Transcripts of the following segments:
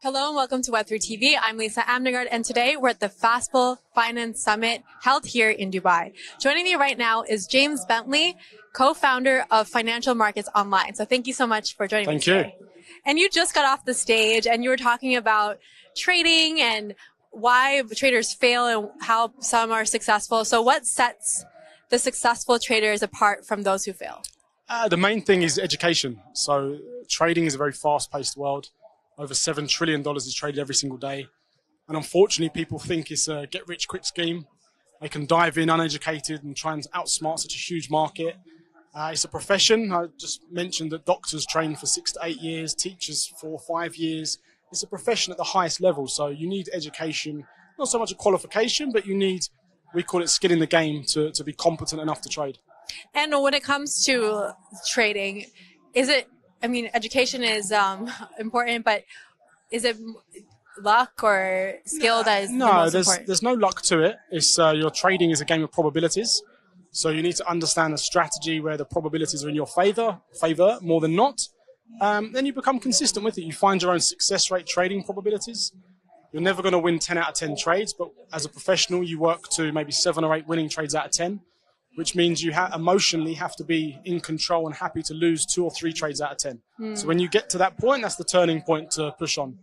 Hello and welcome to Web3 TV. I'm Lisa Amnegard, and today we're at the FastBull Finance Summit held here in Dubai. Joining me right now is James Bentley, co-founder of Financial Markets Online. So thank you so much for joining me today. Thank you. And you just got off the stage and you were talking about trading and why traders fail and how some are successful. So what sets the successful traders apart from those who fail? The main thing is education. So trading is a very fast-paced world. Over $7 trillion is traded every single day. And unfortunately, people think it's a get-rich-quick scheme. They can dive in uneducated and try and outsmart such a huge market. It's a profession. I just mentioned that doctors train for 6 to 8 years, teachers 4 or 5 years. It's a profession at the highest level. So you need education, not so much a qualification, but you need, we call it skin in the game to be competent enough to trade. And when it comes to trading, education is important, but is it luck or skill that is the most important? There's no luck to it. It's your trading is a game of probabilities. So you need to understand a strategy where the probabilities are in your favor more than not. Then you become consistent with it. You find your own success rate trading probabilities. You're never going to win 10 out of 10 trades, but as a professional, you work to maybe 7 or 8 winning trades out of 10. Which means you emotionally have to be in control and happy to lose 2 or 3 trades out of 10. So when you get to that point, that's the turning point to push on.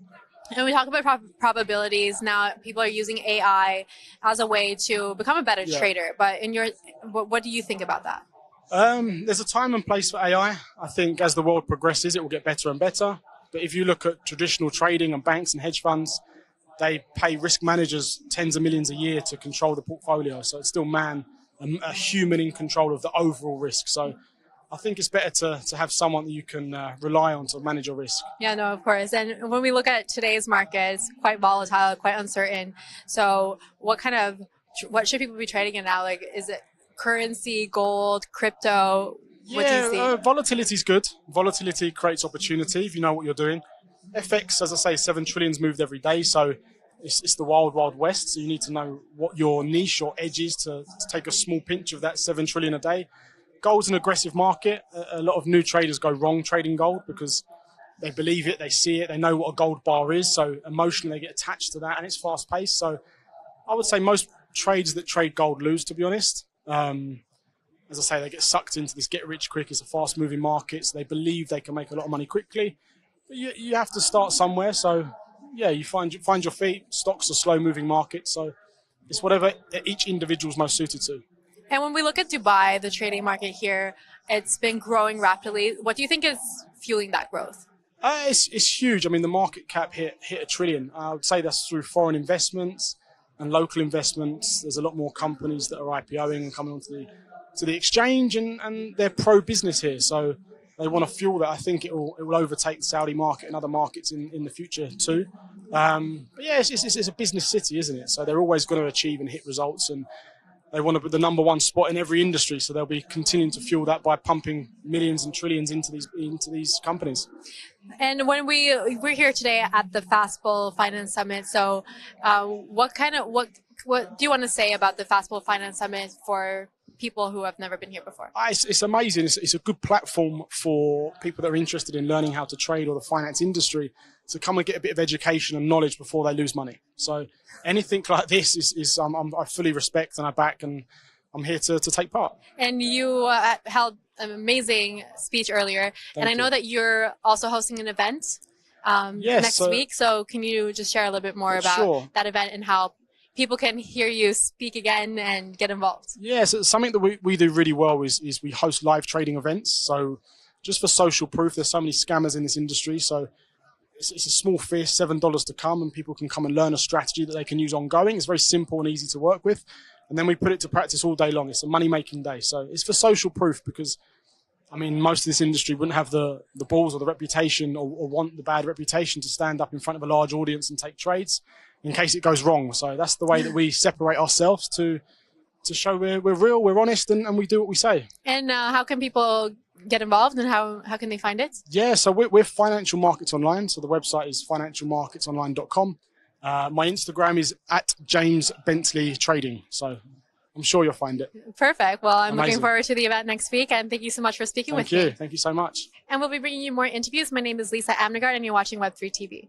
And we talk about probabilities. Now people are using AI as a way to become a better trader. But what do you think about that? There's a time and place for AI. I think as the world progresses, it will get better and better. But if you look at traditional trading and banks and hedge funds, they pay risk managers tens of millions a year to control the portfolio. So it's still a human in control of the overall risk. So I think it's better to have someone that you can rely on to manage your risk. Yeah, no, of course. And when we look at today's market, it's quite volatile, quite uncertain. So what should people be trading in now? Like, is it currency, gold, crypto? What do you see? Volatility is good. Volatility creates opportunity if you know what you're doing. FX, as I say, 7 trillion is moved every day. So it's the wild, wild west. So you need to know what your niche or edge is to take a small pinch of that 7 trillion a day. Gold's an aggressive market. A lot of new traders go wrong trading gold because they believe it, they see it, they know what a gold bar is. So emotionally they get attached to that and it's fast paced. So I would say most traders that trade gold lose, to be honest. As I say, they get sucked into this get rich quick. It's a fast moving market. So they believe they can make a lot of money quickly. But you have to start somewhere. So yeah, you find your feet. Stocks are slow-moving markets, so it's whatever each individual's most suited to. And when we look at Dubai, the trading market here, it's been growing rapidly. What do you think is fueling that growth? It's huge. I mean, the market cap hit $1 trillion. I would say that's through foreign investments and local investments. There's a lot more companies that are IPOing and coming onto the exchange, and they're pro-business here. So they want to fuel that. I think it will overtake the Saudi market and other markets in the future too. But yeah, it's a business city, isn't it? So they're always going to achieve and hit results, and they want to put the #1 spot in every industry. So they'll be continuing to fuel that by pumping millions and trillions into these companies. And when we're here today at the FastBull Finance Summit, so what do you want to say about the FastBull Finance Summit for people who have never been here before? It's amazing. It's a good platform for people that are interested in learning how to trade or the finance industry to come and get a bit of education and knowledge before they lose money. So anything like this I fully respect and I back, and I'm here to take part. And you held an amazing speech earlier. Thank I know you. that you're also hosting an event next week. So can you just share a little bit more about that event and how people can hear you speak again and get involved? Yeah, so something that we do really well is we host live trading events. So just for social proof, there's so many scammers in this industry. So it's a small fee, $7 to come, and people can come and learn a strategy that they can use ongoing. It's very simple and easy to work with. And then we put it to practice all day long. It's a money-making day. So it's for social proof because, I mean, most of this industry wouldn't have the balls or the reputation or want the bad reputation to stand up in front of a large audience and take trades in case it goes wrong. So that's the way that we separate ourselves to show we're real, we're honest, and we do what we say. And how can people get involved, and how can they find it? Yeah, so we're Financial Markets Online. So the website is financialmarketsonline.com. My Instagram is @James Bentley Trading. So I'm sure you'll find it. Perfect. Well, I'm looking forward to the event next week, and thank you so much for speaking with me. Thank you so much. And we'll be bringing you more interviews. My name is Lisa Amnegard, and you're watching Web3 TV.